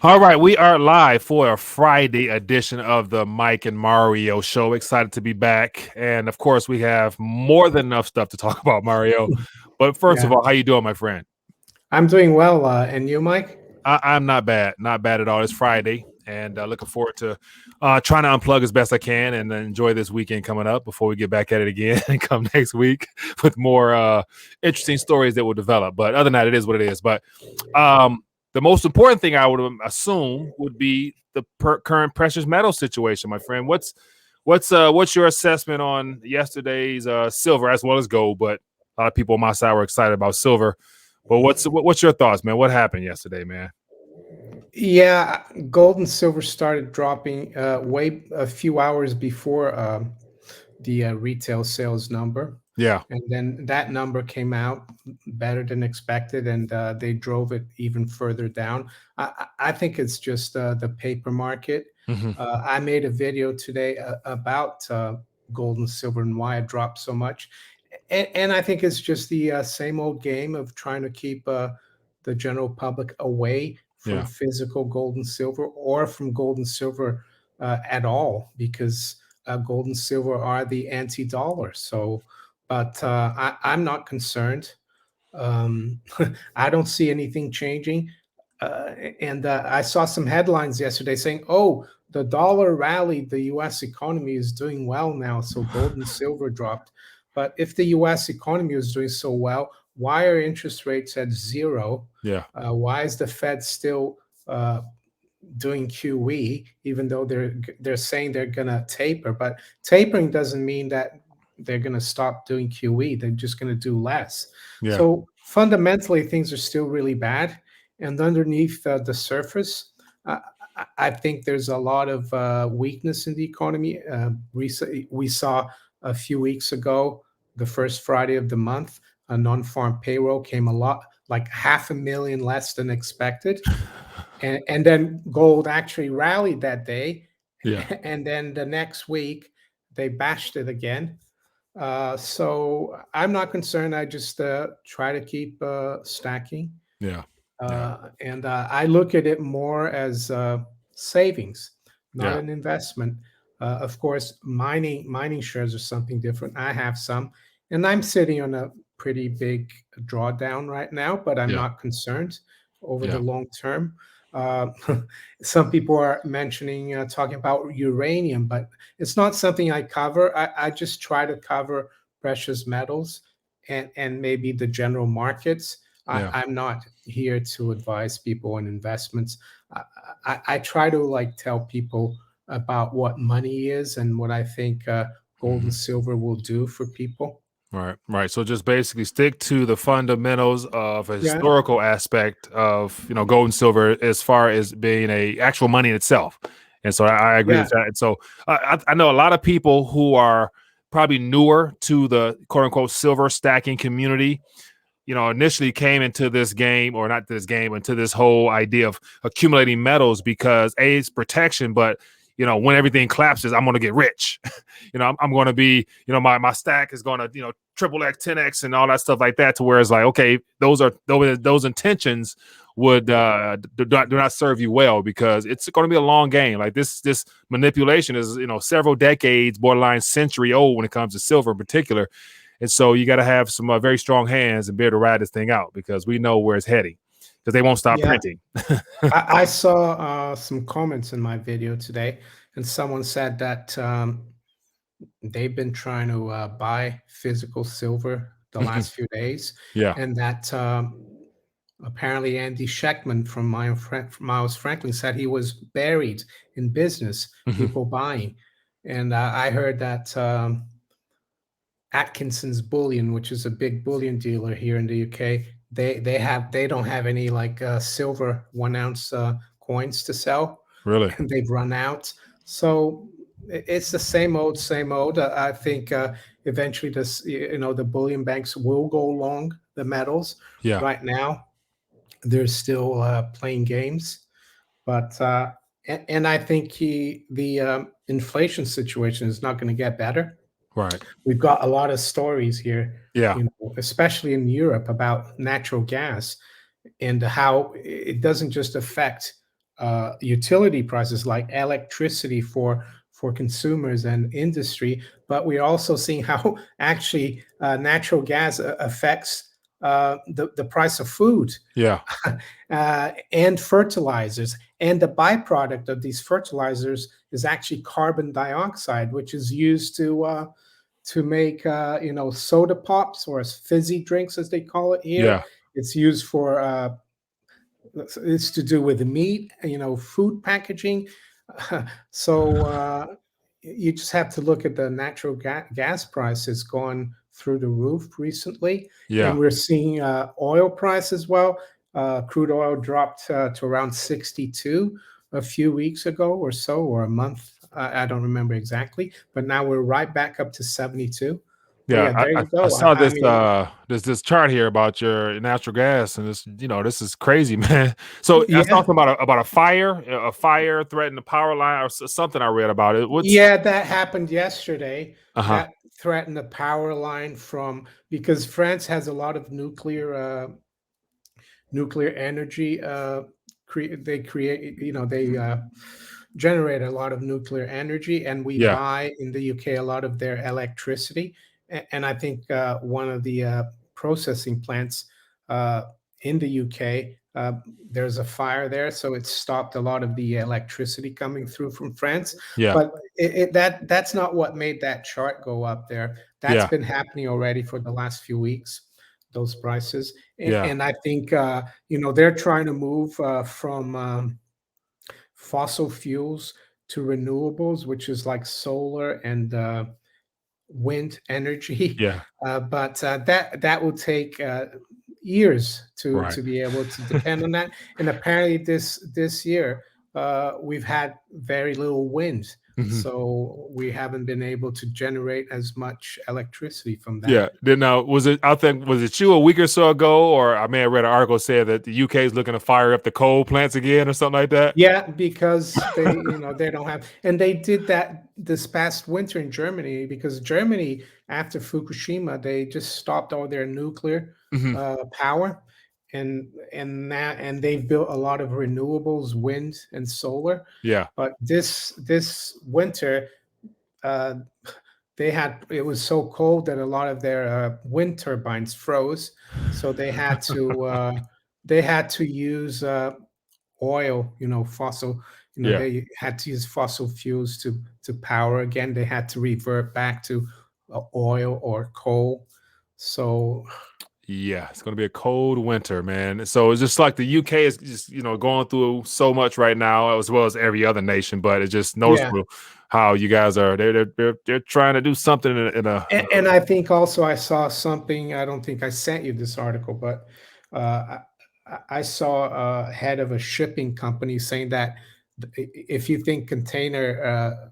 All right, we are live for a Friday edition of the Mike and Mario show. Excited to be back. And of course, we have more than enough stuff to talk about, Mario. But first of Yeah, all, how you doing, my friend? I'm doing well. And you, Mike? I'm not bad. Not bad at all. It's Friday, and looking forward to trying to unplug as best I can and enjoy this weekend coming up before we get back at it again and come next week with more interesting stories that will develop. But other than that, it is what it is. But the most important thing I would assume would be the current precious metal situation, my friend. What's your assessment on yesterday's silver as well as gold? But a lot of people on my side were excited about silver. But what's your thoughts, man? What happened yesterday, man? Yeah, gold and silver started dropping way a few hours before the retail sales number. Yeah, And then that number came out better than expected, and they drove it even further down. I think it's just the paper market. hmm I made a video today about gold and silver and why it dropped so much. And I think it's just the same old game of trying to keep the general public away from yeah, physical gold and silver, or from gold and silver at all, because gold and silver are the anti-dollar. So, but I'm not concerned. Um, I don't see anything changing. And I saw some headlines yesterday saying, "Oh, the dollar rallied. The U.S. economy is doing well now, so gold and silver dropped." But if the U.S. economy is doing so well, why are interest rates at zero? yeah, Why is the Fed still doing QE, even though they're saying they're gonna taper? But tapering doesn't mean that they're gonna stop doing QE. They're just gonna do less. yeah, So fundamentally, things are still really bad. And underneath the surface, uh, I think there's a lot of weakness in the economy. Recently, we saw a few weeks ago, the first Friday of the month, a non-farm payroll came a lot, like 500,000 less than expected. And then gold actually rallied that day. yeah, And then the next week, they bashed it again. So I'm not concerned. I just try to keep stacking. yeah, yeah, And I look at it more as savings, not yeah. an investment. Of course, mining shares are something different. I have some, and I'm sitting on a pretty big drawdown right now, but I'm Yeah, not concerned over the yeah, long term. Uh, some people are mentioning talking about uranium, but it's not something I cover. I just try to cover precious metals and maybe the general markets. yeah. I'm not here to advise people on investments. I, I try to like tell people about what money is and what I think gold hmm and silver will do for people. Right, right. So just basically stick to the fundamentals of a Yeah, historical aspect of gold and silver as far as being a actual money in itself. And so I agree yeah, with that. And so I know a lot of people who are probably newer to the quote unquote silver stacking community. Initially came into this game, or not this game, into this whole idea of accumulating metals because it's protection, but when everything collapses, I'm going to get rich. I'm going to be, my stack is going to, triple X, 10X and all that stuff like that, to where it's like, okay, those intentions would do not serve you well, because it's going to be a long game. Like this manipulation is, several decades, borderline century old when it comes to silver in particular. And so you got to have some very strong hands and be able to ride this thing out, because we know where it's heading, because they won't stop yeah. printing. I saw some comments in my video today, and someone said that they've been trying to buy physical silver the last few days, Yeah. and that apparently Andy Scheckman from Miles Franklin said he was buried in business, Mhm. people buying. And I heard that Atkinson's Bullion, which is a big bullion dealer here in the UK, they don't have any like silver 1 ounce coins to sell, Really? and they've run out. So it's the same old, same old. I think eventually the bullion banks will go long the metals. Yeah. Right now, they're still playing games, but and I think the inflation situation is not going to get better. Right. We've got a lot of stories here, Yeah. especially in Europe, about natural gas and how it doesn't just affect utility prices like electricity for consumers and industry, but we're also seeing how actually natural gas affects the price of food Yeah. and fertilizers. And the byproduct of these fertilizers is actually carbon dioxide, which is used to make soda pops or fizzy drinks, as they call it here. Yeah. It's used for it's to do with the meat, food packaging. So you just have to look at the natural gas prices going through the roof recently, and Yeah. we're seeing oil price as well. Crude oil dropped to around 62 a few weeks ago or so, or a month. I don't remember exactly, but now we're right back up to 72. But Yeah, yeah, there you I go. saw I this mean, this chart here about your natural gas, and this is crazy, man. So I saw yeah, something about a fire threatened the power line or something I read about it. What's yeah, that happened yesterday. uh-huh. That threatened the power line because France has a lot of nuclear energy. They create, they generate a lot of nuclear energy, and we Yeah, buy in the UK a lot of their electricity. And I think one of the processing plants uh, in the UK, there's a fire there, so it stopped a lot of the electricity coming through from France. yeah, But that's not what made that chart go up there. That's yeah, been happening already for the last few weeks, those prices. yeah, And I think they're trying to move from fossil fuels to renewables, which is like solar and wind energy. yeah. But that will take years Right. to be able to depend on that. And apparently, this year we've had very little wind, Mhm. so we haven't been able to generate as much electricity from that. Yeah. Then was it you a week or so ago, or I may have read an article said that the UK is looking to fire up the coal plants again or something like that? Yeah, because they don't have, and they did that this past winter in Germany, because Germany, after Fukushima, they just stopped all their nuclear Mhm. power, and they've built a lot of renewables, wind and solar. Yeah. But this winter, uh, it was so cold that a lot of their wind turbines froze, so they had to use oil, fossil, Yeah. they had to use fossil fuels to power again. They had to revert back to oil or coal. So Yeah, it's going to be a cold winter, man. So it's just like the UK is just, going through so much right now, as well as every other nation. But it's just yeah, noticeable how you guys are they're trying to do something and I think also I saw something. I don't think I sent you this article, but I saw a head of a shipping company saying that if you think container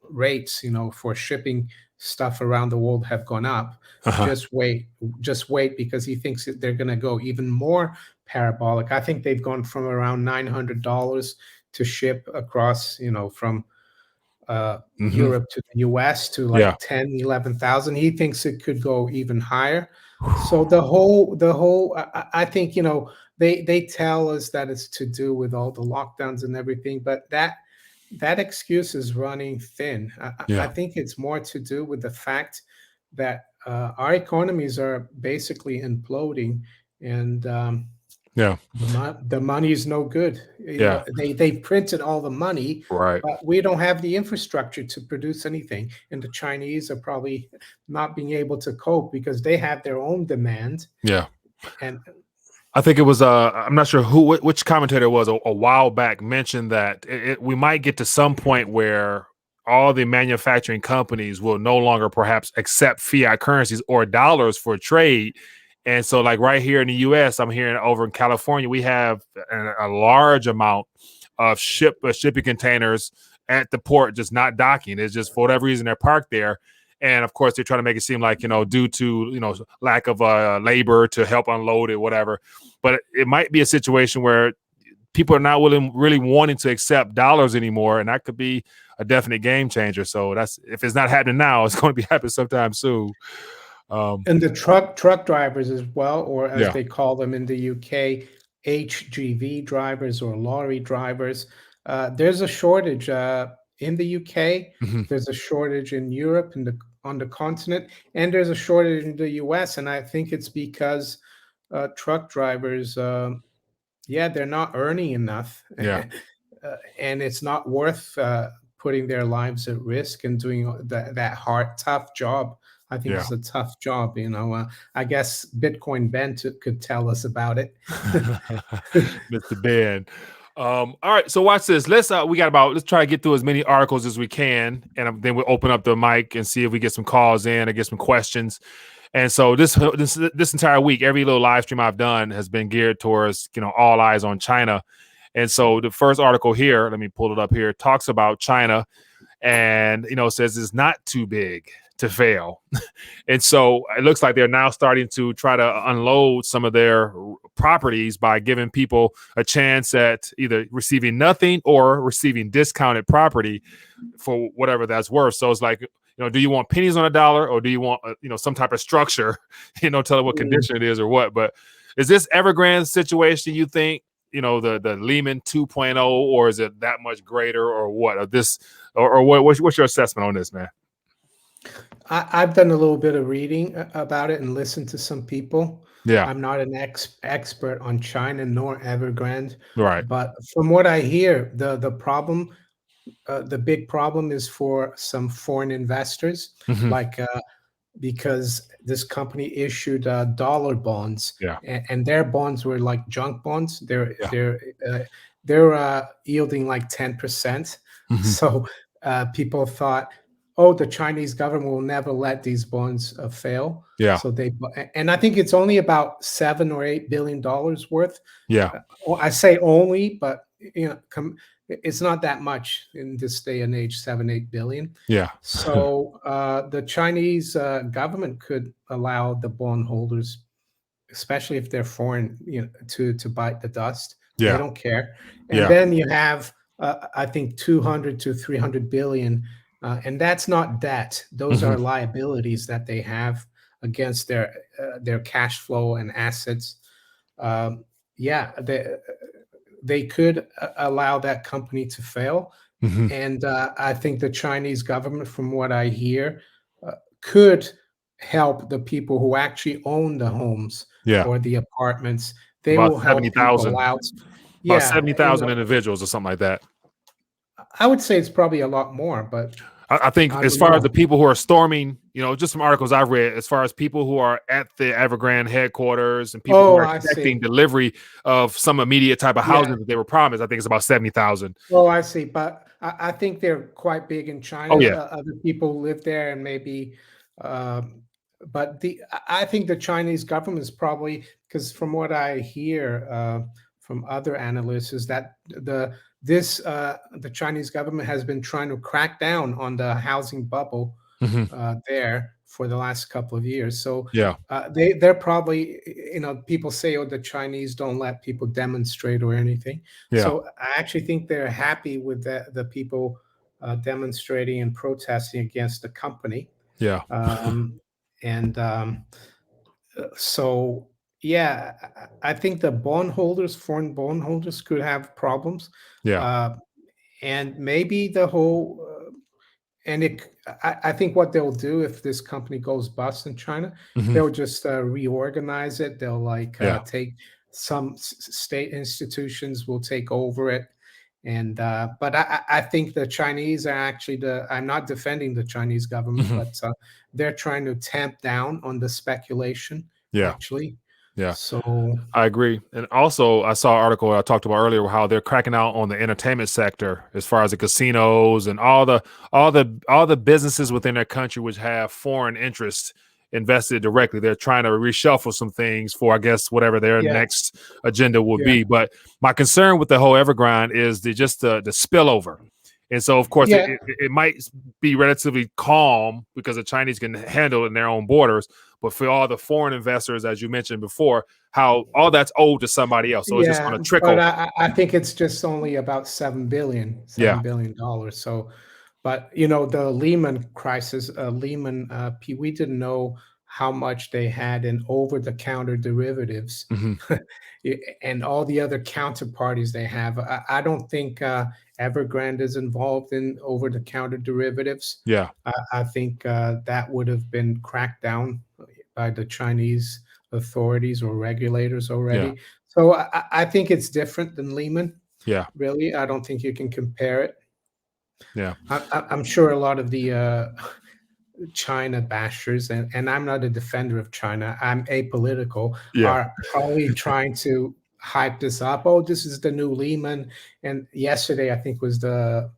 rates, for shipping stuff around the world have gone up, uh-huh. just wait, because he thinks that they're going to go even more parabolic. I think they've gone from around $900 to ship across, from Hmm. Europe to the US to Yeah. like 10, 11,000. He thinks it could go even higher. So the whole I think, they tell us that it's to do with all the lockdowns and everything, but that excuse is running thin. I Yeah. think it's more to do with the fact that our economies are basically imploding, and Yeah. the money is no good. Yeah. They printed all the money, Right. but we don't have the infrastructure to produce anything. And the Chinese are probably not being able to cope because they have their own demand. Yeah. And I think it was I'm not sure which commentator it was a while back mentioned that we might get to some point where all the manufacturing companies will no longer perhaps accept fiat currencies or dollars for trade. And so like right here in the US, I'm hearing over in California, we have a large amount of shipping containers at the port just not docking. It's just for whatever reason they're parked there. And of course, they're trying to make it seem like, due to, lack of labor to help unload it, whatever. But it might be a situation where people are not really wanting to accept dollars anymore. And that could be a definite game changer. So if it's not happening now, it's going to be happening sometime soon. and the truck drivers as well, or as Yeah. they call them in the UK, HGV drivers or lorry drivers. There's a shortage in the UK. Mhm. There's a shortage in Europe and on the continent, and there's a shortage in the US. And I think it's because truck drivers, yeah, they're not earning enough, Yeah. and it's not worth putting their lives at risk and doing that hard, tough job. I think Yeah. it's a tough job. I guess Bitcoin Ben could tell us about it. Mr. Ben. All right, so watch this. Let's try to get through as many articles as we can, and then we'll open up the mic and see if we get some calls in or get some questions. And so this entire week, every little live stream I've done has been geared towards all eyes on China. And so the first article here, let me pull it up here, talks about China, and says it's not too big to fail. And so it looks like they're now starting to try to unload some of their properties by giving people a chance at either receiving nothing or receiving discounted property for whatever that's worth. So it's like, do you want pennies on a dollar, or do you want some type of structure, tell it what condition it is or what? But is this Evergrande situation, you think, the Lehman 2.0, or is it that much greater, or what? What's your assessment on this, man? I've done a little bit of reading about it and listened to some people. Yeah. I'm not an expert on China nor Evergrande, Right. but from what I hear, the problem, the big problem is for some foreign investors, Mhm. like because this company issued dollar bonds, Yeah. and their bonds were like junk bonds. They're Yeah. they're yielding like 10%. Mhm. So people thought, oh, the Chinese government will never let these bonds fail. Yeah. So and I think it's only about $7 or $8 billion worth. Yeah. I say only, but it's not that much in this day and age, 7-8 billion. Yeah. So the Chinese government could allow the bondholders, especially if they're foreign, to bite the dust. They Yeah. don't care. And Yeah. then you have, I think, 200 to 300 billion, and that's not debt. Those Mhm. are liabilities that they have against their cash flow and assets. Yeah, they could allow that company to fail. Mhm. And I think the Chinese government, from what I hear, could help the people who actually own the homes Yeah. or the apartments. They About will help people 70,000. out. About Yeah, 70,000 individuals or something like that. I would say it's probably a lot more, but I think I as don't far as the know. people who are storming, just some articles I've read, as far as people who are at the Evergrande headquarters and people who Oh, are I expecting see. delivery of some immediate type of Yeah. housing that they were promised, I think it's about 70,000. Oh, I see. But I think they're quite big in China. Oh, yeah. Other people live there, and maybe, um, but I think the Chinese government is probably, because from what I hear from other analysts, is that the Chinese government has been trying to crack down on the housing bubble Mhm. there for the last couple of years. So Yeah. they're probably, people say, oh, the Chinese don't let people demonstrate or anything. Yeah. So I actually think they're happy with the people demonstrating and protesting against the company. Yeah. And so, yeah, I think the bondholders, foreign bondholders, could have problems. Yeah. Uh, and maybe the whole and I think what they'll do if this company goes bust in China, Mhm. they'll just reorganize it. They'll Yeah. take some state institutions will take over it. And but I think the Chinese are actually I'm not defending the Chinese government, Mhm. but they're trying to tamp down on the speculation, Yeah. actually. Yeah. So I agree. And also, I saw an article I talked about earlier how they're cracking out on the entertainment sector as far as the casinos and all the businesses within their country which have foreign interests invested directly. They're trying to reshuffle some things for, I guess, whatever their yeah, next agenda will yeah, be. But my concern with the whole Evergrande is the spillover. And so, of course, yeah. it might be relatively calm because the Chinese can handle it in their own borders. But for all the foreign investors, as you mentioned before, how all that's owed to somebody else. So it's just Yeah, going to but trickle. I think it's just only about Yeah. $7 billion dollars. So, but the Lehman crisis, we didn't know how much they had in over-the-counter derivatives Hmm. and all the other counterparties they have. I don't think Evergrande is involved in over-the-counter derivatives. Yeah. I think that would have been cracked down by the Chinese authorities or regulators Yeah. already. So I think it's different than Lehman. Yeah. Really, I don't think you can compare it. Yeah. I'm sure a lot of the China bashers, and I'm not a defender of China, I'm apolitical, Yeah. are probably trying to hype this up. Oh, this is the new Lehman. And yesterday, I think, was the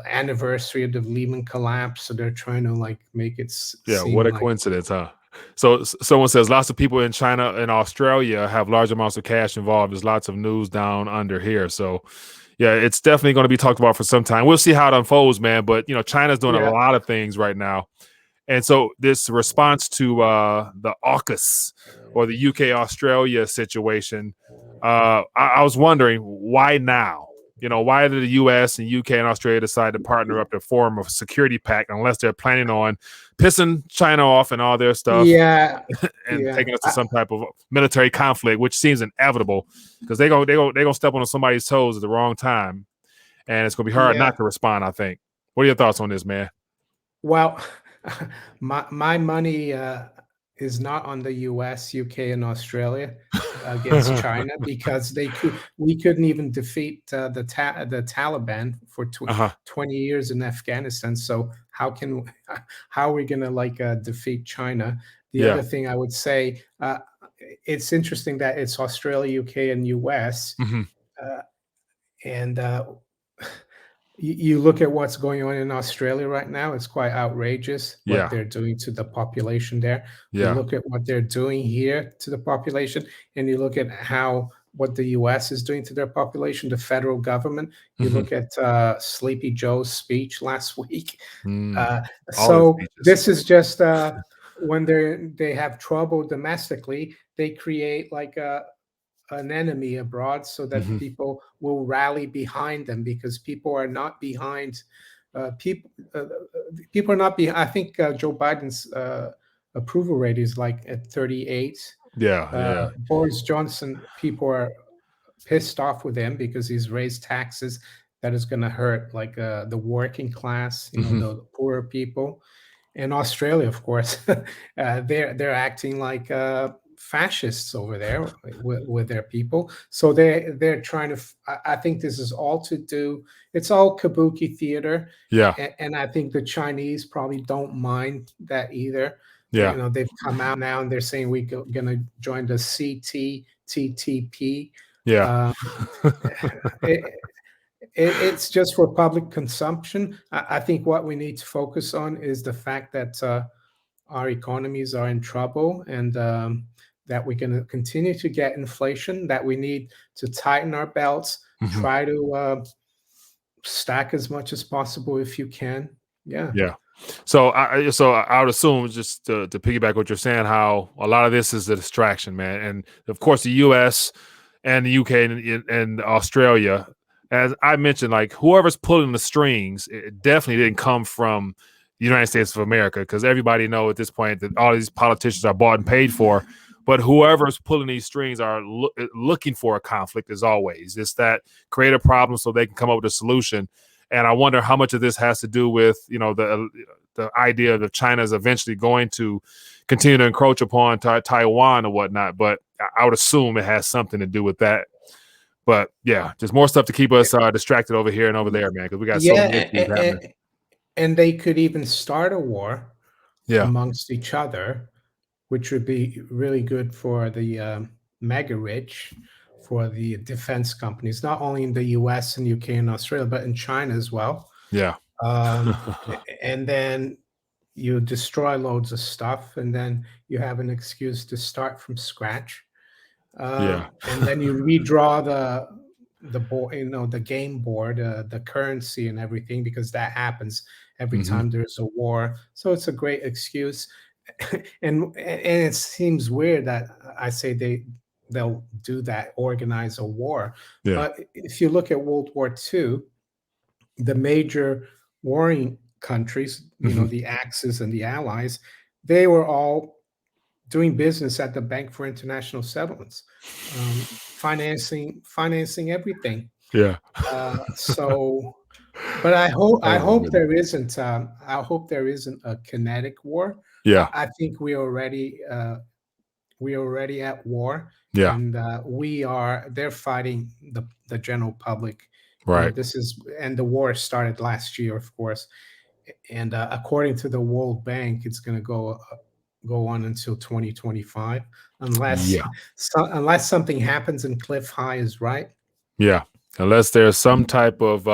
anniversary of the Lehman collapse. So they're trying to like make it Yeah. What seem a like, coincidence, huh? So someone says lots of people in China and Australia have large amounts of cash involved. There's lots of news down under here. So yeah, it's definitely going to be talked about for some time. We'll see how it unfolds, man. But China's doing a yeah, lot of things right now. And so this response to the AUKUS or the UK Australia situation, I was wondering why now? Why did the US and UK and Australia decide to partner up to form a security pact unless they're planning on pissing China off and all their stuff yeah, and yeah. taking us to some type of military conflict, which seems inevitable because they gonna step on somebody's toes at the wrong time, and it's gonna be hard Yeah. not to respond. I think. What are your thoughts on this, man? Well, my money is not on the US, UK, and Australia against China, because we couldn't even defeat the Taliban for Uh-huh. 20 years in Afghanistan. So how are we gonna like defeat China? The Yeah. other thing I would say, it's interesting that it's Australia, UK, and US, Hmm. uh, and you look at what's going on in Australia right now, it's quite outrageous what Yeah. they're doing to the population there. You Yeah. look at what they're doing here to the population, and you look at what the US is doing to their population, the federal government. You Hmm. look at Sleepy Joe's speech last week. Mm. Uh, All the so speeches. this is just when they have trouble domestically, they create like an enemy abroad so that Hmm. people will rally behind them, because people are not behind people are not behind. I think Joe Biden's approval rate is like at 38. Yeah. Yeah. Boris Johnson, people are pissed off with him because he's raised taxes that is going to hurt like the working class, Hmm. the poorer people. In Australia, of course, they're acting like fascists over there with their people. So they're trying to. I think this is all to do. It's all kabuki theater, Yeah. and I think the Chinese probably don't mind that either. Yeah. They've come out now and they're saying we're going to join the CTTP. Yeah. Um, it, it's just for public consumption. I think what we need to focus on is the fact that our economies are in trouble, and that we're going to continue to get inflation, that we need to tighten our belts, Hmm. try to stack as much as possible if you can. Yeah. Yeah. So I would assume, just to piggyback what you're saying, how a lot of this is a distraction, man. And of course, the U.S. and the UK and Australia, as I mentioned, like whoever's pulling the strings, it definitely didn't come from the United States of America, because everybody know at this point that all these politicians are bought and paid for. But whoever's pulling these strings are looking for a conflict, as always. It's that create a problem so they can come up with a solution. And I wonder how much of this has to do with the idea that China is eventually going to continue to encroach upon Taiwan or whatnot. But I would assume it has something to do with that. But yeah, just more stuff to keep us distracted over here and over there, man, because we got so Yeah, many issues happening. and they could even start a war Yeah, amongst each other, which would be really good for the mega rich, for the defense companies, not only in the US and UK and Australia, but in China as well. yeah, Um, and then you destroy loads of stuff, and then you have an excuse to start from scratch. yeah. And then you redraw the board, the game board, the currency and everything, because that happens every Hmm. time there's a war. So it's a great excuse. And it seems weird that I say they'll do that, organize a war. Yeah. But if you look at World War II, the major warring countries, Hmm. the Axis and the Allies, they were all doing business at the Bank for International Settlements, financing everything. Yeah. So, but I hope Oh, there isn't. I hope there isn't a kinetic war. yeah. I think we're already at war, Yeah. and they're fighting the general public. Right. And the war started last year, of course, and according to the World Bank, it's going to go on until 2025, unless Yeah. unless something happens and Cliff High is right. Yeah. Unless there's some type of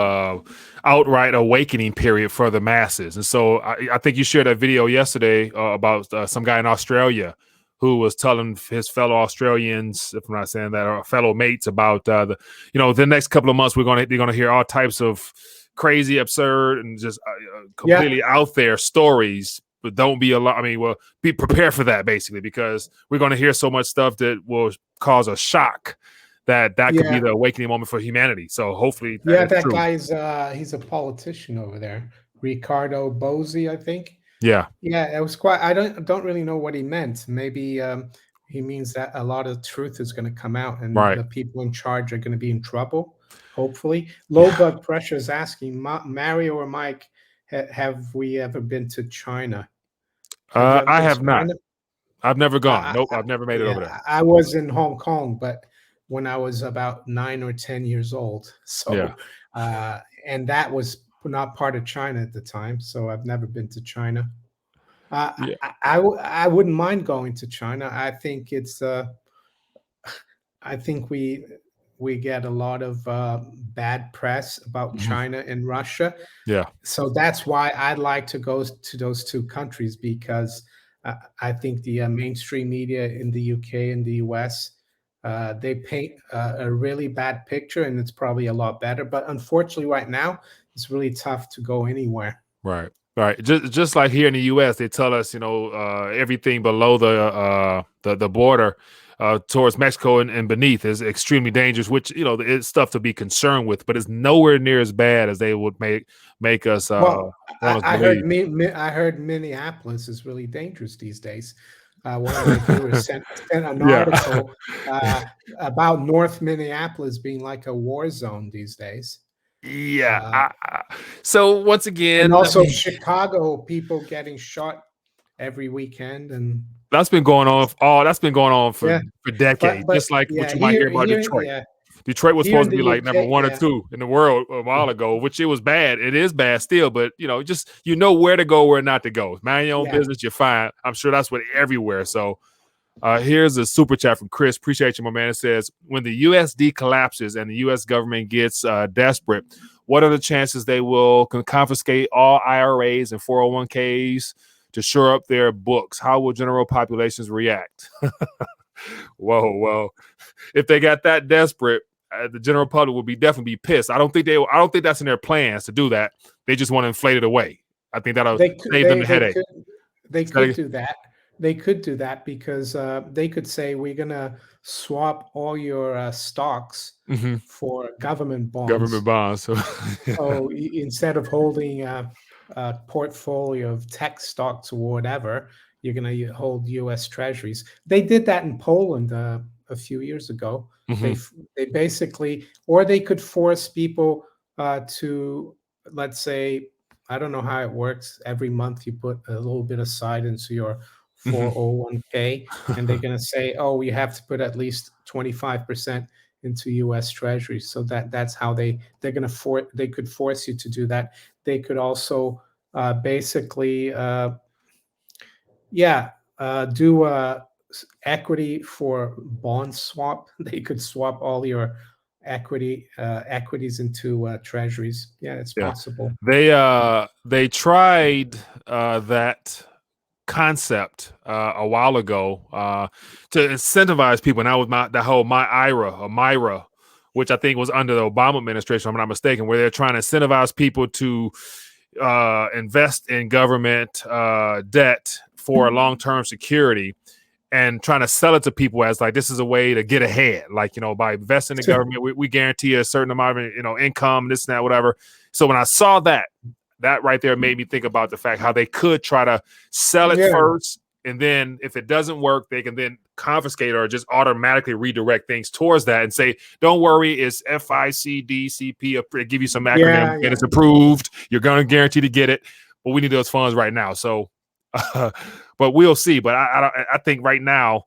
outright awakening period for the masses. And so I think you shared that video yesterday about some guy in Australia who was telling his fellow Australians, if I'm not saying that, or fellow mates about the next couple of months they're going to hear all types of crazy, absurd, and just completely out there stories. But don't be alarmed. I mean, well, be prepared for that basically, because we're going to hear so much stuff that will cause a shock that could be Yeah, the awakening moment for humanity. So hopefully that yeah, is that true. guy's he's a politician over there, Ricardo Bosi, I think. Yeah. Yeah, it was quite. I don't really know what he meant. Maybe he means that a lot of truth is going to come out, and Right. the people in charge are going to be in trouble. Hopefully, low Yeah. blood pressure is asking Mario or Mike, have we ever been to China? Have you ever I been to have not. China? I've never gone. Nope. I I've never made it over yeah, there. I was in Hong Kong, but when I was about 9 or 10 years old. Yeah. So, and that was not part of China at the time. So I've never been to China. Yeah. I wouldn't mind going to China. I think I think we get a lot of bad press about Mhm. China and Russia. Yeah. So that's why I'd like to go to those two countries, because I think the mainstream media in the UK and the US, they paint a really bad picture, and it's probably a lot better. But unfortunately, right now, it's really tough to go anywhere. Right. Right. Just like here in the US, they tell us, everything below the border towards Mexico and beneath is extremely dangerous, which, it's stuff to be concerned with, but it's nowhere near as bad as they would make us Well, want us I believe. heard I heard Minneapolis is really dangerous these days. One of my viewers sent an Yeah. article about North Minneapolis being like a war zone these days. Yeah. Uh, So once and again, I also mean, Chicago, people getting shot every weekend, and that's been going on. That's been going on for yeah, decades. but Just like what yeah, you might hear about here Detroit. yeah, Detroit was here supposed in to the be like number UK, one or yeah, two in the world a while ago, which it was bad. It is bad still, but just where to go, where not to go. Mind your own yeah. business, you're fine. I'm sure that's what everywhere. So here's a super chat from Chris. Appreciate you, my man. It says, when the USD collapses and the US government gets desperate, what are the chances they will confiscate all IRAs and 401ks to shore up their books? How will general populations react? Whoa, well, if they got that desperate, the general public would definitely be pissed. I don't think that's in their plans to do that. They just want to inflate it away. I think that'll They could save them the headache. they could do that. They could do that because they could say we're gonna swap all your stocks Mhm. for government Government bonds. bonds. So, So instead of holding a portfolio of tech stocks or whatever, you're gonna hold U.S. Treasuries. They did that in Poland a few years ago. Mhm. They basically, or they could force people to, let's say, I don't know how it works. Every month you put a little bit aside into your Mhm. 401k, and they're going to say, oh, you have to put at least 25% into US Treasuries. So that's how they're going to they could force you to do that. They could also basically yeah, do equity for bond swap. They could swap all your equities into treasuries. Yeah, it's Yeah. possible. They tried that concept a while ago to incentivize people, and that was the whole Myra, which I think was under the Obama administration, if I'm not mistaken, where they're trying to incentivize people to invest in government debt for long-term security, and trying to sell it to people as like this is a way to get ahead, like by investing in the government, we guarantee a certain amount of income, this and that, whatever. So when I saw that, that right there made me think about the fact how they could try to sell it first, and then if it doesn't work, they can then confiscate or just automatically redirect things towards that and say, don't worry, it's FICDCP, give you some acronym, and it's approved. You're going to guarantee to get it, but we need those funds right now. So, but we'll see. But I think right now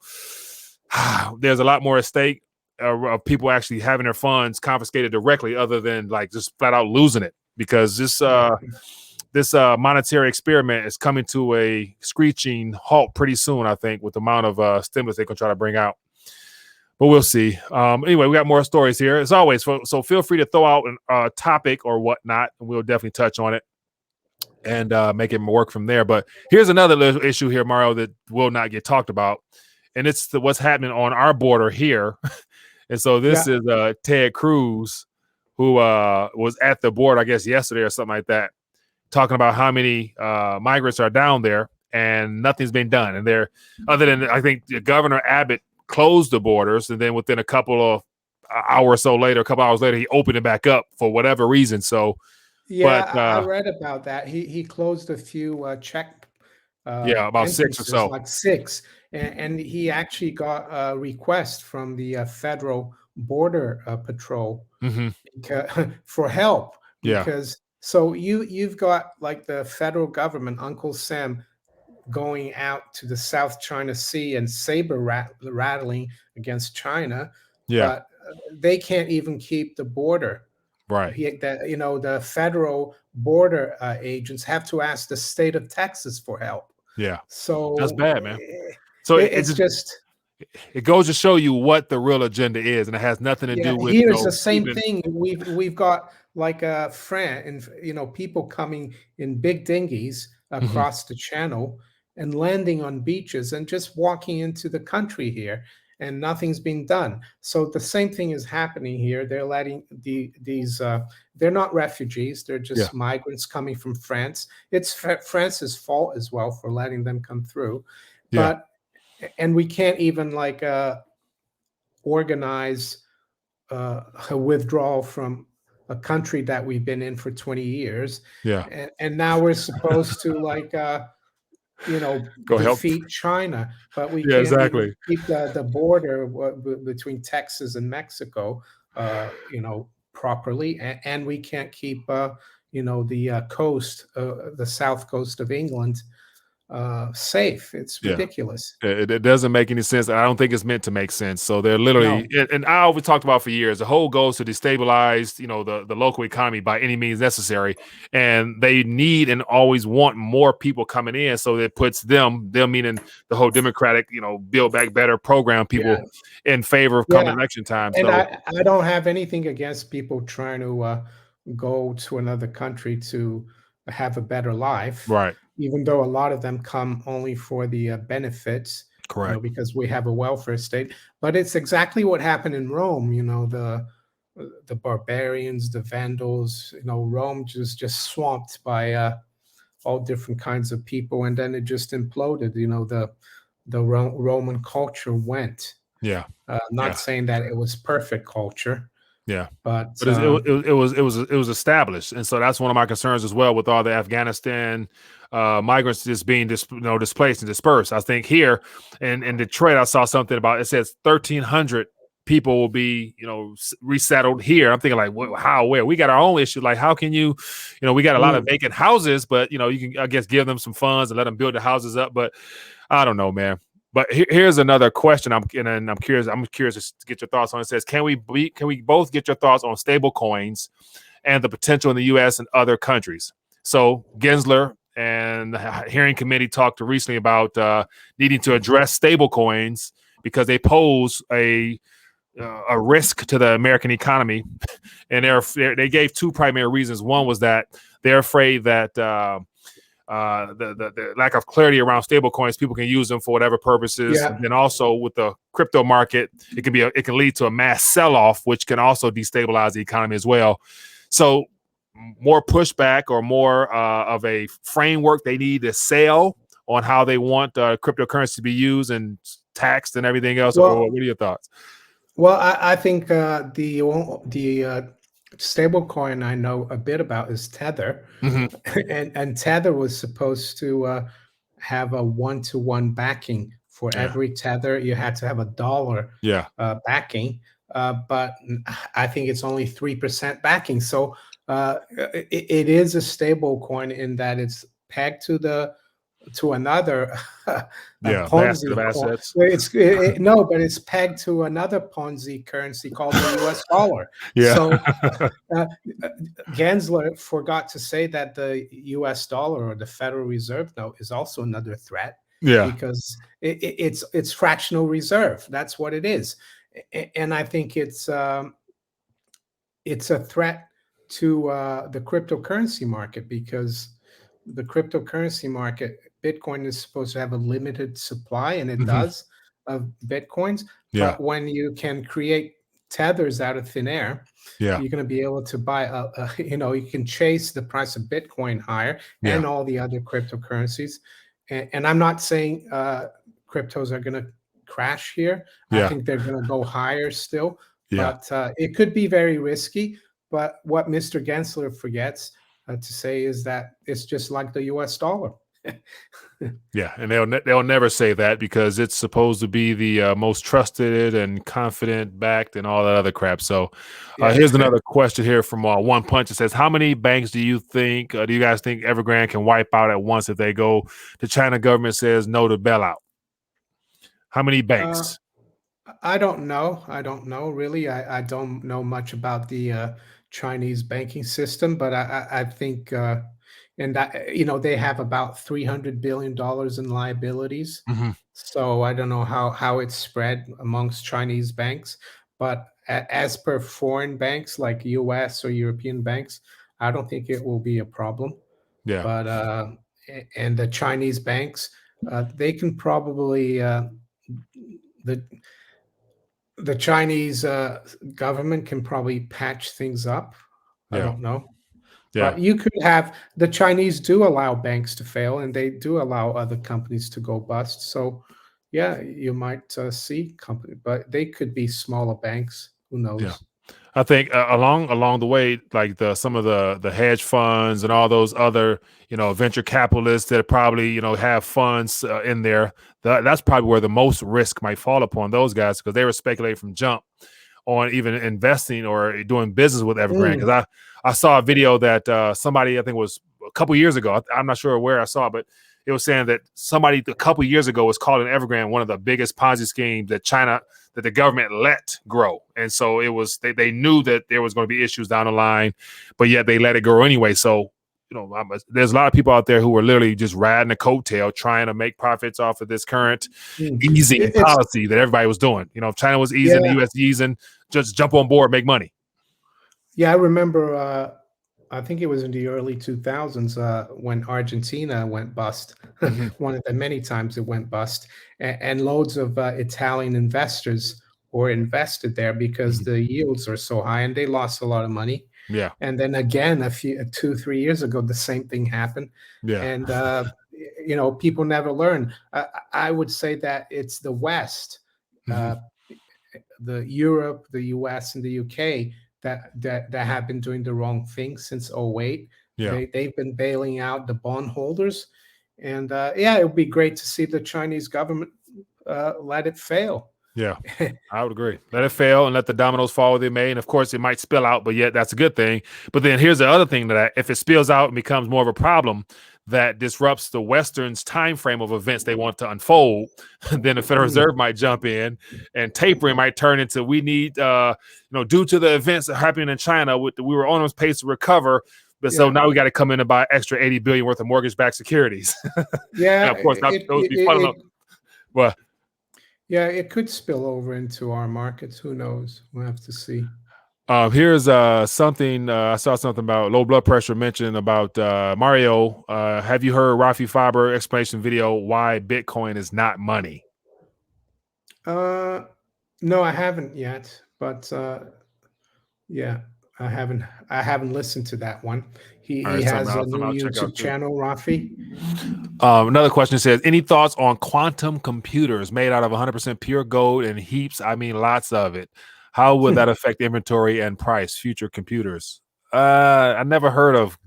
there's a lot more at stake of people actually having their funds confiscated directly, other than like just flat out losing it, because this monetary experiment is coming to a screeching halt pretty soon, I think, with the amount of stimulus they can try to bring out. But we'll see. Anyway, we got more stories here as always. So feel free to throw out a topic or whatnot, and we'll definitely touch on it and make it work from there. But here's another little issue here, Mario, that will not get talked about, and it's what's happening on our border here. And so this is Ted Cruz, who was at the border, I guess, yesterday or something like that, talking about how many migrants are down there, and nothing's been done. And they're, other than, I think Governor Abbott closed the borders, and then within a couple of hours later, he opened it back up for whatever reason. So, I read about that. He closed a few check. About 6 or so, like 6, and he actually got a request from the Federal Border Patrol for help, because so you've got like the federal government, Uncle Sam, going out to the South China Sea and saber rattling against China, but they can't even keep the border. Right. The federal border agents have to ask the state of Texas for help. Yeah. So that's bad, man. So it's just, it goes to show you what the real agenda is, and it has nothing to do with. Here's the same thing. We've got like a friend, and people coming in big dinghies across the channel and landing on beaches and just walking into the country here, and nothing's being done. So the same thing is happening here. They're letting these they're not refugees, they're just migrants coming from France. It's France's fault as well for letting them come through. And we can't even like organize a withdrawal from a country that we've been in for 20 years. And now we're supposed to like defeat China, but we can't even keep the border between Texas and Mexico properly, and we can't keep the coast, the south coast of England safe. It's ridiculous. It doesn't make any sense. I don't think it's meant to make sense. So they're literally, and I always talked about for years, the whole goal is to destabilize, the local economy by any means necessary. And they need and always want more people coming in. So it puts them meaning the whole Democratic, Build Back Better program, people in favor of coming election time. And so I don't have anything against people trying to go to another country to have a better life. Right. Even though a lot of them come only for the benefits, correct, because we have a welfare state. But it's exactly what happened in Rome. The barbarians, the Vandals. Rome just swamped by all different kinds of people, and then it just imploded. The Roman culture went. Not saying that it was perfect culture. But it was established, and so that's one of my concerns as well with all the Afghanistan migrants just being displaced and dispersed. I think here in Detroit, I saw something about, it says 1,300 people will be resettled here. I'm thinking like, how, where? We got our own issue. Like, how can you we got a lot of vacant houses, but you can, I guess, give them some funds and let them build the houses up. But I don't know, man. But here's another question. I'm curious to get your thoughts on. It says, can we both get your thoughts on stable coins and the potential in the U.S. and other countries? So Gensler and the hearing committee talked recently about needing to address stable coins because they pose a risk to the American economy, and they gave two primary reasons. One was that they're afraid that the lack of clarity around stable coins, people can use them for whatever purposes. And then also with the crypto market, it can lead to a mass sell-off, which can also destabilize the economy as well. So more pushback or more of a framework they need to sell on how they want cryptocurrency to be used and taxed and everything else. What are your thoughts? Well, I think the Stablecoin I know a bit about is Tether, Mm-hmm. and Tether was supposed to have a one-to-one backing for Yeah. every Tether. You had to have a dollar Yeah. backing, but I think it's only 3% backing. So it is a stable coin in that it's pegged to another Yeah. Basket of Ponzi coin. assets. No, but it's pegged to another Ponzi currency called the U.S. dollar. Yeah. So uh, Gensler forgot to say that the U.S. dollar or the Federal Reserve note is also another threat Yeah. because it's fractional reserve. That's what it is, and I think it's a threat to the cryptocurrency market because the cryptocurrency market, Bitcoin is supposed to have a limited supply, and it Mm-hmm. does, of Bitcoins. Yeah. But when you can create tethers out of thin air, Yeah. you're going to be able to buy you can chase the price of Bitcoin higher Yeah. and all the other cryptocurrencies. And I'm not saying cryptos are going to crash here. I Yeah. think they're going to go higher still, Yeah. but it could be very risky. But what Mr. Gensler forgets to say is that it's just like the US dollar. Yeah, and they'll never say that because it's supposed to be the most trusted and confident backed and all that other crap. So, Yeah. here's another question here from One Punch. It says, "How many banks do you think? Do you guys think Evergrande can wipe out at once if they go? The China government says no to bailout. How many Uh, banks?" I don't know. I don't know really. I don't know much about the Chinese banking system, but I think, and that they have about $300 billion in liabilities. Hmm. So I don't know how it's spread amongst Chinese banks, but as per foreign banks like U.S. or European banks, I don't think it will be a problem. Yeah, But and the Chinese banks, they can probably the the Chinese government can probably patch things up. I yeah, don't know. yeah. But you could have the Chinese do allow banks to fail and they do allow other companies to go bust. So, yeah, you might see company, but they could be smaller banks. Who Yeah. knows? I think along the way, like some of the hedge funds and all those other venture capitalists that probably have funds in there. That's probably where the most risk might fall upon those guys because they were speculating from jump on even investing or doing business with Evergrande. Mm, Because I saw a video that somebody, I think it was a couple years ago. I'm not sure where I saw it, but it was saying that somebody a couple years ago was calling Evergrande one of the biggest Ponzi schemes that the government let grow. And so it was they knew that there was going to be issues down the line, but yet they let it grow anyway. So there's a lot of people out there who are literally just riding a coattail trying to make profits off of this current mm. easing It's policy that everybody was doing. If China was easing, the yeah, US easing, just jump on board, make money. yeah. I remember. I think it was in the early 2000s when Argentina went bust. Hmm. One of the many times it went bust, and loads of Italian investors were invested there because Hmm. the yields are so high, and they lost a lot of money. Yeah, And then again, a few 2 3 years ago, the same thing happened, yeah. and people never learn. I would say that it's the West, Hmm. uh, the Europe, the US, and the UK that have been doing the wrong thing since '08. Yeah, They've been bailing out the bondholders, and yeah, it would be great to see the Chinese government let it fail. yeah. I would agree. Let it fail and let the dominoes fall where they may. And of course, it might spill out, but yet that's a good thing. But then here's the other thing if it spills out and becomes more of a problem that disrupts the Western's time frame of events they want to unfold, then the Federal Mm, Reserve might jump in and tapering might turn into we need, due to the events that are happening in China, we were on this pace to recover. But so yeah, now we got to come in and buy extra 80 billion worth of mortgage-backed securities. And yeah, of course, not those be falling up. Well, yeah, it could spill over into our markets. Who knows? We'll have to see. here's something I saw something about low blood pressure mentioned about Mario. Have you heard Rafi Faber explanation video why Bitcoin is not money? Uh, no, I haven't yet, but yeah, I haven't listened to that one. He All he right, has a something new I'll check out YouTube too. channel, Rafi. Another question says, any thoughts on quantum computers made out of 100% pure gold and heaps? I mean, lots of it. How would that affect inventory and price future computers? I never heard of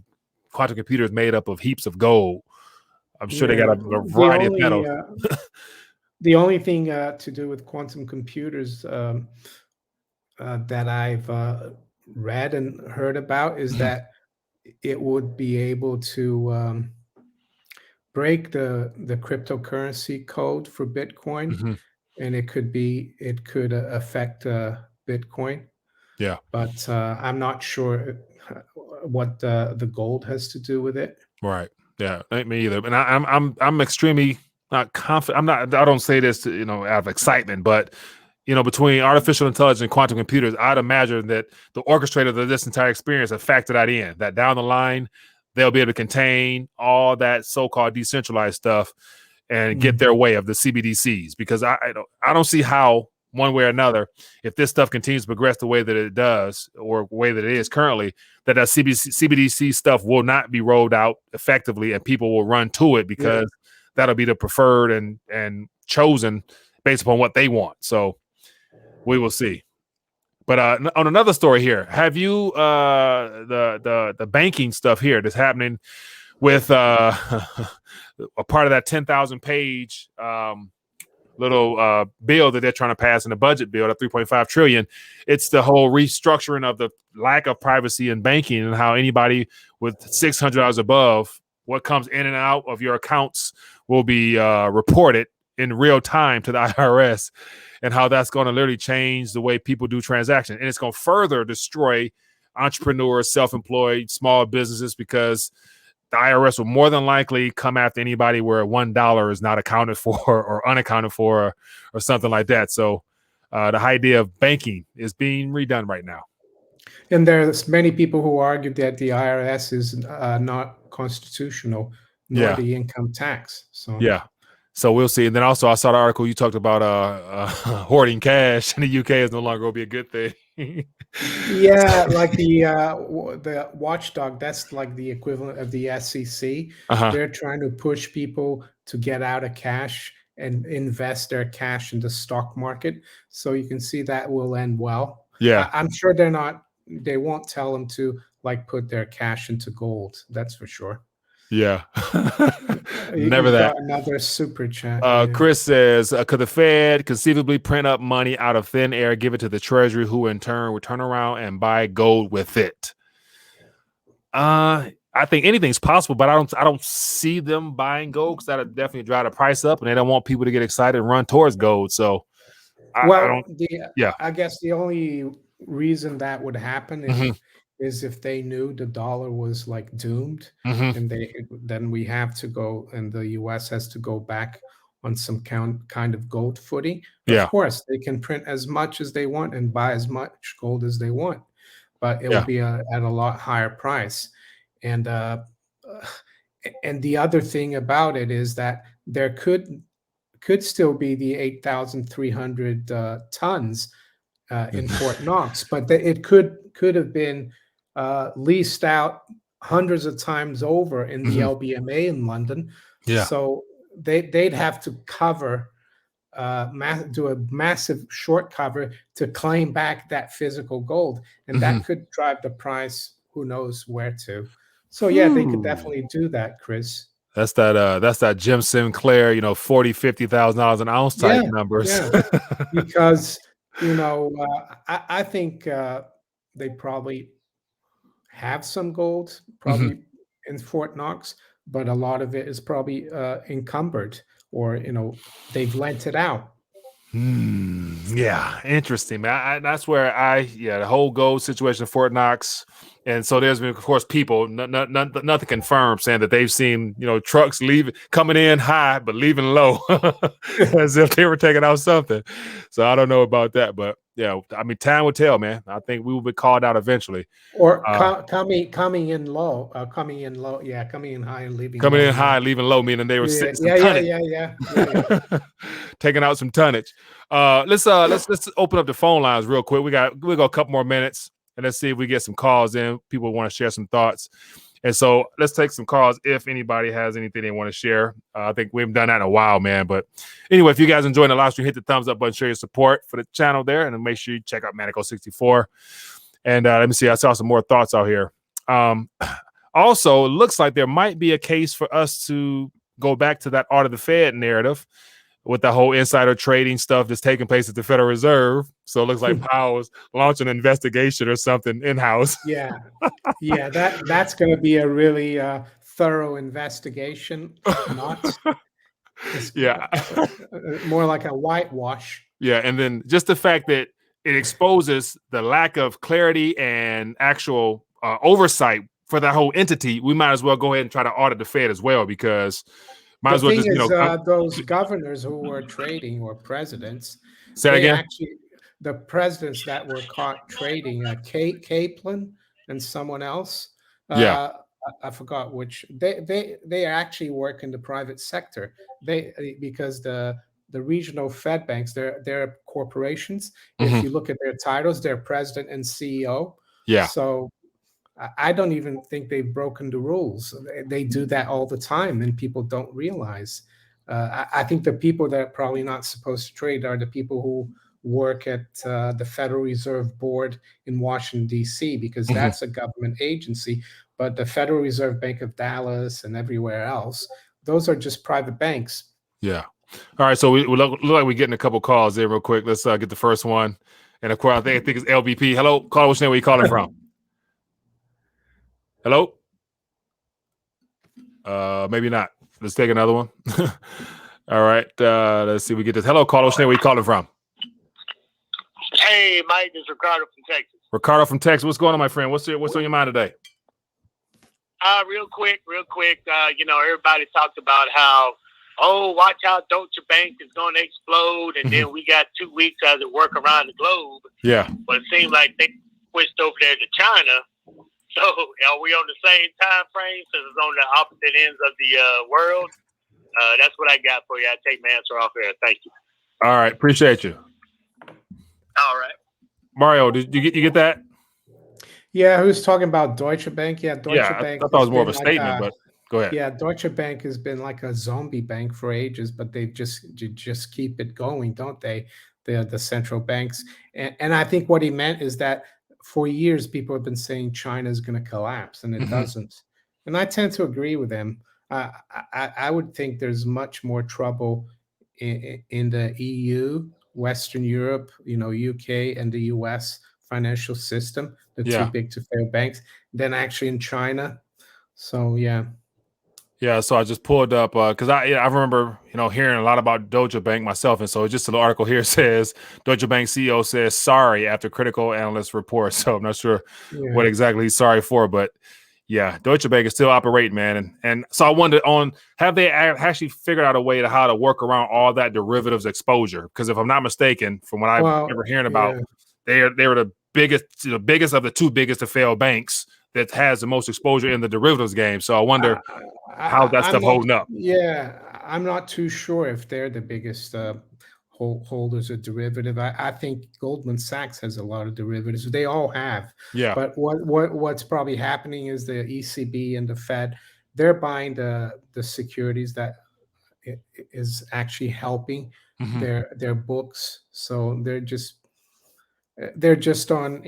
quantum computers made up of heaps of gold. I'm sure they got Yeah, a variety of metals. the only thing to do with quantum computers that I've read and heard about is that it would be able to break the cryptocurrency code for Bitcoin, Mhm. and it could affect Bitcoin. Yeah. But I'm not sure what the gold has to do with it. Right. Yeah. Ain't me either. And I'm extremely not confident. I don't say this to, out of excitement, but between artificial intelligence and quantum computers, I'd imagine that the orchestrator of this entire experience have factored that in, that down the line, they'll be able to contain all that so-called decentralized stuff and get their way of the CBDCs, because I don't see how, one way or another, if this stuff continues to progress the way that it does or the way that it is currently, that CBDC stuff will not be rolled out effectively and people will run to it, because that'll be the preferred and chosen based upon what they want. So we will see. But on another story here, have you the banking stuff here that's happening with a part of that 10,000 page little bill that they're trying to pass in the budget bill, that 3.5 trillion. It's the whole restructuring of the lack of privacy in banking, and how anybody with $600 above, what comes in and out of your accounts will be reported in real time to the IRS, and how that's going to literally change the way people do transactions. And it's going to further destroy entrepreneurs, self-employed, small businesses, because the IRS will more than likely come after anybody where $1 is not accounted for or unaccounted for or something like that. So the idea of banking is being redone right now. And there's many people who argue that the IRS is not constitutional, nor the income tax. So So we'll see. And then also I saw the article you talked about hoarding cash in the UK is no longer going to be a good thing. Yeah, like the watchdog, that's like the equivalent of the SEC. They're trying to push people to get out of cash and invest their cash in the stock market. So you can see that will end well. Yeah. I'm sure they won't tell them to like put their cash into gold. That's for sure. Yeah. Never that. Got another super chat. Chris says, could the Fed conceivably print up money out of thin air, give it to the Treasury, who in turn would turn around and buy gold with it? I think anything's possible, but I don't see them buying gold, because that'll definitely drive the price up, and they don't want people to get excited and run towards gold. So I guess the only reason that would happen is if they knew the dollar was like doomed, and then we have to go, and the US has to go back on some kind of gold footing. Of course, they can print as much as they want and buy as much gold as they want, but it will be at a lot higher price. And the other thing about it is that there could still be the 8,300 tons in Fort Knox, but it could have been leased out hundreds of times over in the LBMA in London. So they'd have to cover, do a massive short cover to claim back that physical gold, and that could drive the price who knows where to. So yeah, they could definitely do that, Chris. That's that Jim Sinclair, $40,000-$50,000 an ounce type numbers. Because I think they probably have some gold in Fort Knox, but a lot of it is probably encumbered, or they've lent it out. Yeah, interesting, man. That's where the whole gold situation in Fort Knox. And so there's been, of course, people, nothing confirmed, saying that they've seen, trucks coming in high, but leaving low, as if they were taking out something. So I don't know about that, but yeah, I mean, time will tell, man. I think we will be called out eventually. Or coming in low, coming in high and leaving. Coming in high, leaving low, meaning they were sitting some tonnage. Yeah. Taking out some tonnage. Let's open up the phone lines real quick. We got a couple more minutes, and let's see if we get some calls in. People want to share some thoughts. And so let's take some calls if anybody has anything they want to share. I think we haven't done that in a while, man. But anyway, if you guys enjoying the live stream, hit the thumbs up button, show your support for the channel there, and then make sure you check out Manico64. And let me see, I saw some more thoughts out here. Also, it looks like there might be a case for us to go back to that art of the Fed narrative with the whole insider trading stuff that's taking place at the Federal Reserve. So it looks like Powell's launching an investigation or something in-house. Yeah. Yeah, that's going to be a really thorough investigation. Not Yeah. More like a whitewash. Yeah, and then just the fact that it exposes the lack of clarity and actual oversight for that whole entity, we might as well go ahead and try to audit the Fed as well, because might as well just, those governors who were trading, or presidents, say that again? Actually, the presidents that were caught trading, Kaplan and someone else, I forgot which, they actually work in the private sector. Because the regional Fed banks, they're corporations. If you look at their titles, they're president and CEO. Yeah. So I don't even think they've broken the rules. They do that all the time, and people don't realize. I think the people that are probably not supposed to trade are the people who work at the Federal Reserve Board in Washington, D.C., because that's a government agency. But the Federal Reserve Bank of Dallas and everywhere else, those are just private banks. Yeah. All right. So we look like we're getting a couple calls there real quick. Let's get the first one. And of course, I think it's LBP. Hello, caller. What's your name? Where you calling from? Hello? Maybe not. Let's take another one. All right. Let's see if we get this. Hello, caller. What's your name? Where you calling from? Hey, Mike. This is Ricardo from Texas. Ricardo from Texas. What's going on, my friend? What's on your mind today? Real quick. Everybody talked about how, watch out, Deutsche Bank is going to explode, and then we got 2 weeks as it work around the globe. Yeah. But it seems like they switched over there to China. So are we on the same time frame, since it's on the opposite ends of the world? That's what I got for you. I take my answer off there. Thank you. All right. Appreciate you. All right. Mario, did you get that? Yeah, who's talking about Deutsche Bank? Yeah, Deutsche Bank. I thought it was more of a statement, but go ahead. Yeah, Deutsche Bank has been like a zombie bank for ages, but they just keep it going, don't they? The central banks. And I think what he meant is that for years people have been saying China is going to collapse, and it doesn't. And I tend to agree with him. I would think there's much more trouble in the EU, Western Europe, UK, and the US financial system, the too big to fail banks, than actually in China. So yeah. So I just pulled up because I remember hearing a lot about Deutsche Bank myself, and so just an article here says Deutsche Bank CEO says sorry after critical analyst report. So I'm not sure what exactly he's sorry for, but yeah, Deutsche Bank is still operating, man. And so I wondered have they actually figured out a way to how to work around all that derivatives exposure? Because if I'm not mistaken, from what I've ever hearing about, they were the biggest of the two biggest to fail banks that has the most exposure in the derivatives game. So I wonder how that stuff holding up. Yeah, I'm not too sure if they're the biggest holders of derivative. I think Goldman Sachs has a lot of derivatives. They all have. Yeah. But what's probably happening is the ECB and the Fed, they're buying the securities that is actually helping their books. So they're just on,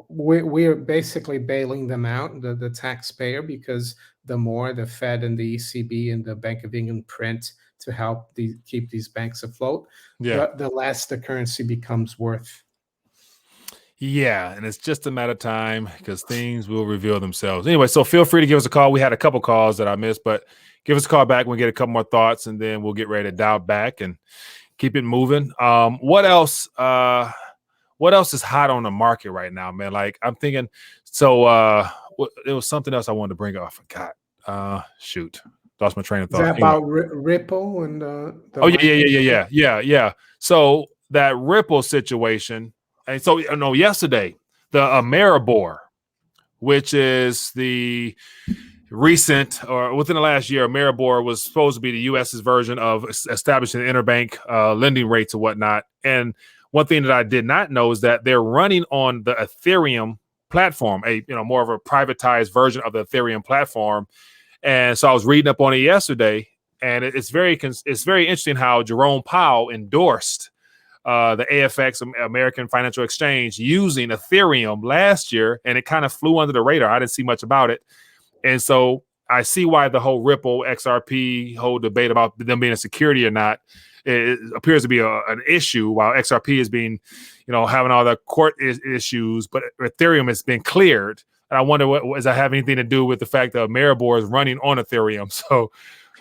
we're basically bailing them out, the taxpayer, because the more the Fed and the ECB and the Bank of England print to help keep these banks afloat, the less the currency becomes worth. Yeah, and it's just a matter of time because things will reveal themselves. Anyway, so feel free to give us a call. We had a couple calls that I missed, but give us a call back when we get a couple more thoughts, and then we'll get ready to dial back and keep it moving. What else? What else is hot on the market right now, man? Like I'm thinking, there was something else I wanted to bring up. I forgot. Shoot. Lost my train of thought. Is that about Ripple and yeah. So that Ripple situation, and so yesterday, the Ameribor, which is the recent or within the last year, Ameribor was supposed to be the U.S.'s version of establishing interbank lending rates and whatnot. And one thing that I did not know is that they're running on the Ethereum platform, more of a privatized version of the Ethereum platform. And so I was reading up on it yesterday, and it's very interesting how Jerome Powell endorsed the AFX, American Financial Exchange, using Ethereum last year, and it kind of flew under the radar. I didn't see much about it. And so I see why the whole Ripple, XRP, whole debate about them being a security or not, it appears to be an issue, while XRP is being, having all the court issues, but Ethereum has been cleared. And I wonder, does that have anything to do with the fact that Maribor is running on Ethereum? So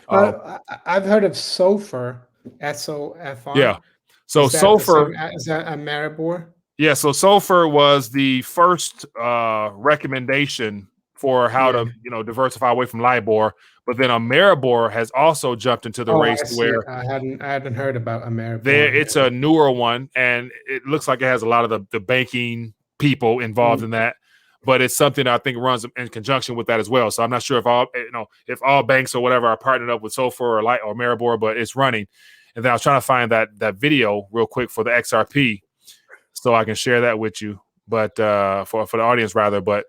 I've heard of SOFR, SOFR. Yeah. So SOFR is that a Maribor? Yeah. So SOFR was the first recommendation for how to, diversify away from LIBOR. But then Maribor has also jumped into the race where I hadn't heard about Maribor. It's a newer one, and it looks like it has a lot of the banking people involved in that. But it's something that I think runs in conjunction with that as well. So I'm not sure if all banks or whatever are partnered up with SOFR or Maribor, but it's running. And then I was trying to find that video real quick for the XRP, so I can share that with you. But for the audience rather. But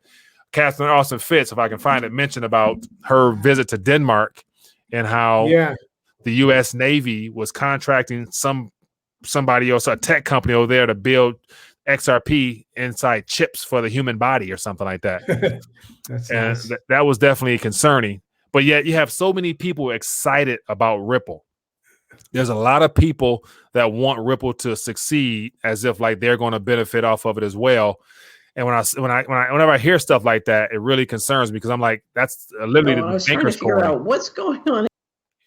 Catherine Austin Fitz, if I can find it, mentioned about her visit to Denmark and how the U.S. Navy was contracting somebody else, a tech company over there, to build XRP inside chips for the human body or something like that. That's and nice. That was definitely concerning. But yet you have so many people excited about Ripple. There's a lot of people that want Ripple to succeed, as if like they're going to benefit off of it as well. And whenever I hear stuff like that, it really concerns me, because I'm like, that's literally the I was trying to figure out what's going on.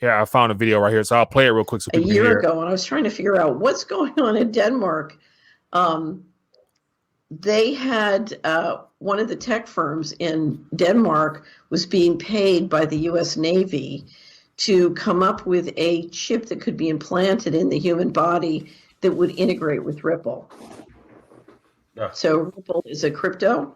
Yeah, I found a video right here, so I'll play it real quick so people can hear. A year ago, and I was trying to figure out what's going on in Denmark. They had one of the tech firms in Denmark was being paid by the U.S. Navy to come up with a chip that could be implanted in the human body that would integrate with Ripple. Yeah. So Ripple is a crypto,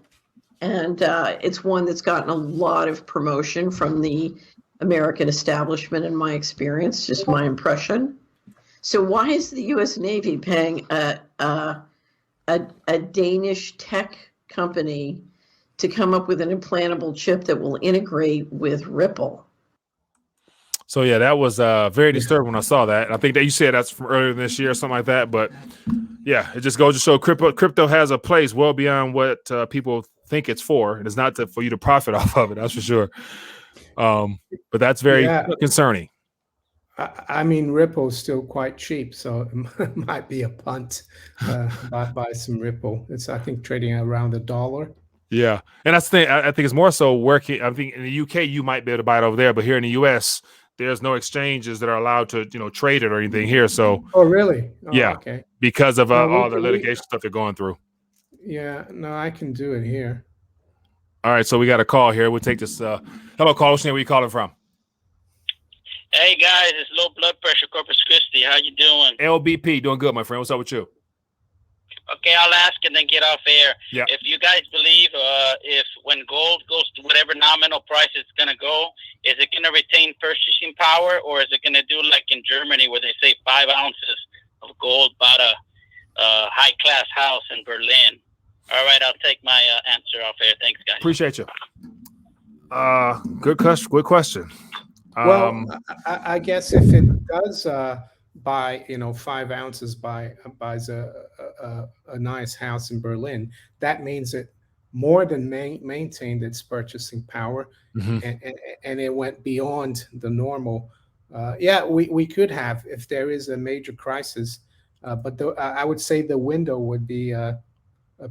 and it's one that's gotten a lot of promotion from the American establishment, in my experience, just my impression. So why is the U.S. Navy paying a Danish tech company to come up with an implantable chip that will integrate with Ripple? So yeah, that was very disturbing when I saw that. I think that you said that's from earlier this year or something like that. But yeah, it just goes to show crypto has a place well beyond what people think it's for. And it's not for you to profit off of it, that's for sure. But that's very concerning. I mean, Ripple is still quite cheap, so it might be a punt. Buy some Ripple. It's, I think, trading around $1. Yeah, and that's the thing. I think it's more so working. I think in the UK you might be able to buy it over there, but here in the US, there's no exchanges that are allowed to trade it or anything here. So oh really? Oh, yeah, okay. Because of all the litigation stuff they're going through. Yeah, no, I can do it here. All right, so we got a call here. We'll take this. Hello, caller. Where you calling from? Hey guys, it's low blood pressure, Corpus Christi. How you doing? LBP, doing good, my friend. What's up with you? Okay, I'll ask and then get off air. Yeah. If you guys believe if when gold goes to whatever nominal price it's going to go, is it going to retain purchasing power, or is it going to do like in Germany where they say 5 ounces of gold bought a high-class house in Berlin? All right, I'll take my answer off air. Thanks, guys. Appreciate you. Good question. Well, I guess if it does buy 5 ounces, buys a nice house in Berlin, that means it more than maintained its purchasing power, and it went beyond the normal. We could have, if there is a major crisis, but I would say the window would be a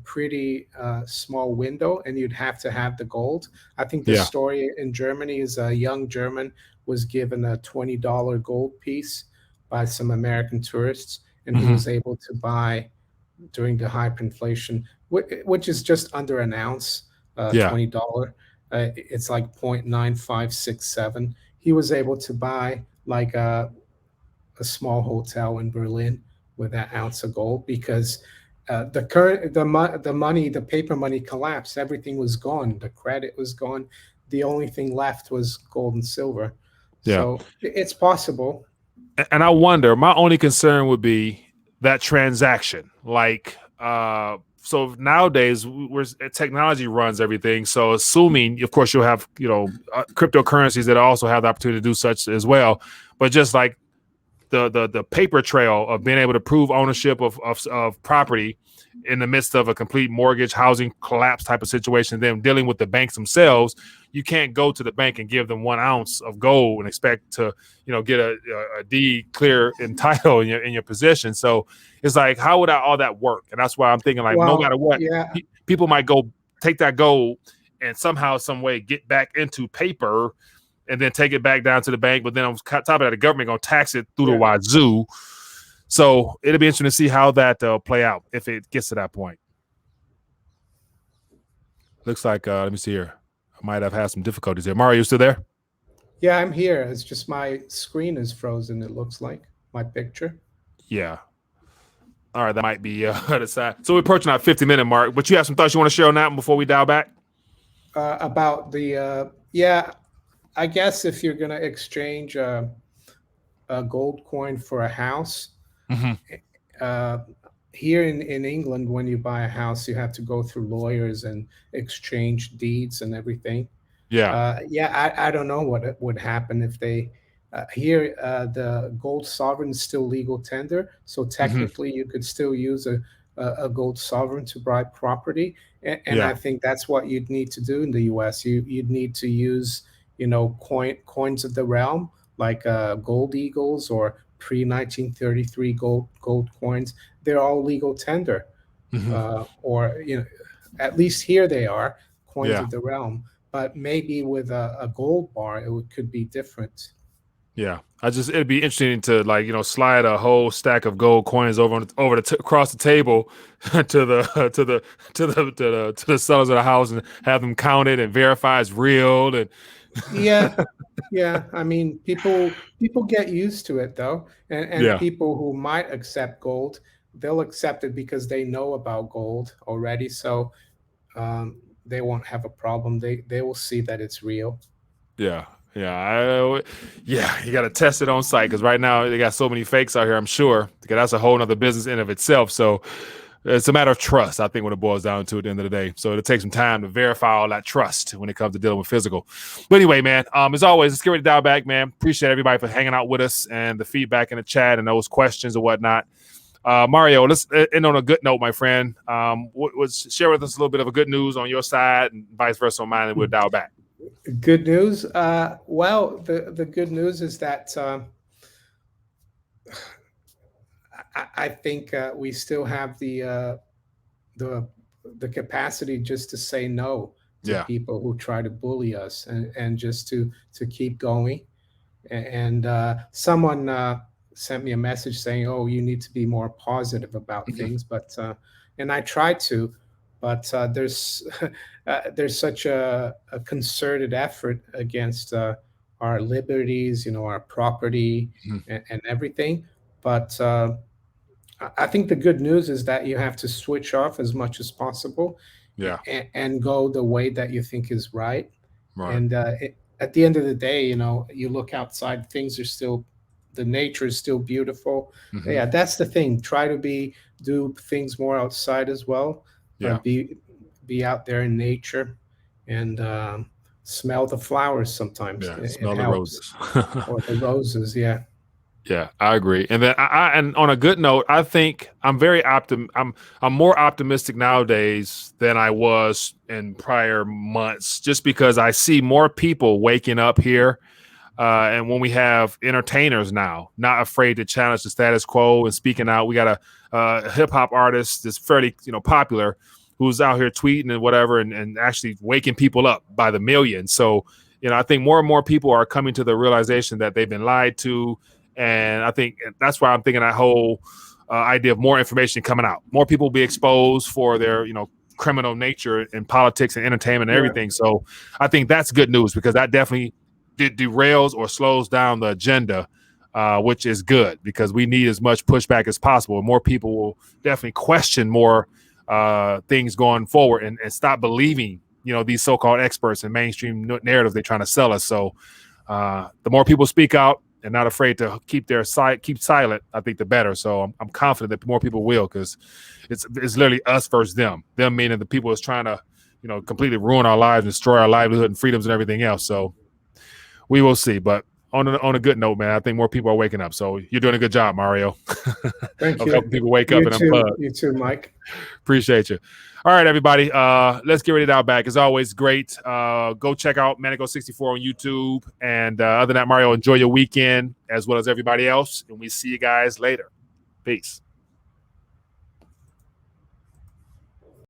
pretty small window, and you'd have to have the gold. I think the story in Germany is a young German was given a $20 gold piece by some American tourists, and he was able to buy during the hyperinflation, which is just under an ounce, $20. It's like 0.9567. He was able to buy like a small hotel in Berlin with that ounce of gold, because the paper money collapsed. Everything was gone. The credit was gone. The only thing left was gold and silver. Yeah. So it's possible. And I wonder, my only concern would be that transaction, like nowadays technology runs everything. So assuming, of course, you'll have cryptocurrencies that also have the opportunity to do such as well. But just like the paper trail of being able to prove ownership of property in the midst of a complete mortgage housing collapse type of situation, then dealing with the banks themselves, you can't go to the bank and give them 1 ounce of gold and expect to get a deed clear and title in your possession. So it's like, how would all that work? And that's why I'm thinking, like, no matter what, people might go take that gold and somehow, some way get back into paper and then take it back down to the bank. But then on top of that, the government going to tax it through the wazoo. So it'll be interesting to see how that play out if it gets to that point. Looks like, let me see here. I might have had some difficulties there. Mario, you still there? Yeah, I'm here. It's just my screen is frozen, it looks like, my picture. Yeah. All right, that might be the side. So we're approaching our 50-minute mark, but you have some thoughts you want to share on that before we dial back? About the, I guess if you're going to exchange a gold coin for a house, here in England, when you buy a house, you have to go through lawyers and exchange deeds and everything. I don't know what would happen if they here the gold sovereign is still legal tender, so technically you could still use a gold sovereign to buy property, and I think that's what you'd need to do in the U.S. You'd need to use coins of the realm, like gold eagles or pre-1933 gold coins. They're all legal tender, or at least here they are coins of the realm. But maybe with a gold bar, could be different. Yeah, it'd be interesting to slide a whole stack of gold coins across the table to the sellers of the house and have them counted and verify it's real. And yeah. I mean, people get used to it though, and people who might accept gold, they'll accept it because they know about gold already. So they won't have a problem. They will see that it's real. Yeah. You got to test it on site, because right now they got so many fakes out here, I'm sure, because that's a whole nother business in of itself. So it's a matter of trust, I think, when it boils down to at the end of the day. So it'll take some time to verify all that trust when it comes to dealing with physical. But anyway, man, as always, let's get ready to dial back, man. Appreciate everybody for hanging out with us and the feedback in the chat and those questions and whatnot. Mario, let's end on a good note, my friend. Share with us a little bit of a good news on your side and vice versa on mine, and we'll dial back. Good news. Well, the good news is that I think we still have the capacity just to say no to people who try to bully us, and just to keep going. And someone sent me a message saying, "Oh, you need to be more positive about things," but and I try to. But there's such a concerted effort against our liberties, our property, and everything. But I think the good news is that you have to switch off as much as possible, and go the way that you think is right. And at the end of the day, you look outside, the nature is still beautiful. Yeah, that's the thing. Try to do things more outside as well. Be out there in nature and smell the flowers sometimes. Smell the roses. Or the roses, yeah, I agree. And then and on a good note, I think I'm more optimistic nowadays than I was in prior months, just because I see more people waking up here. And when we have entertainers now, not afraid to challenge the status quo and speaking out. We got a hip hop artist that's fairly popular, who's out here tweeting and whatever, and actually waking people up by the millions. So, I think more and more people are coming to the realization that they've been lied to. And I think that's why I'm thinking that whole idea of more information coming out. More people will be exposed for their, criminal nature in politics and entertainment and everything. So I think that's good news, because that definitely derails or slows down the agenda, which is good, because we need as much pushback as possible. More people will definitely question more things going forward, and stop believing these so-called experts and mainstream narratives they're trying to sell us. So the more people speak out and not afraid to keep silent, I think the better. So I'm confident that more people will, because it's literally us versus them. Them meaning the people that's trying to, completely ruin our lives, destroy our livelihood and freedoms and everything else. So we will see. But on a good note, man, I think more people are waking up. So you're doing a good job, Mario. Thank of you. helping people wake up and unplug. You too, Mike. Appreciate you. All right, everybody. Let's get ready to dial back. As always, great. Go check out Manigo64 on YouTube. And other than that, Mario, enjoy your weekend as well as everybody else. And we see you guys later. Peace.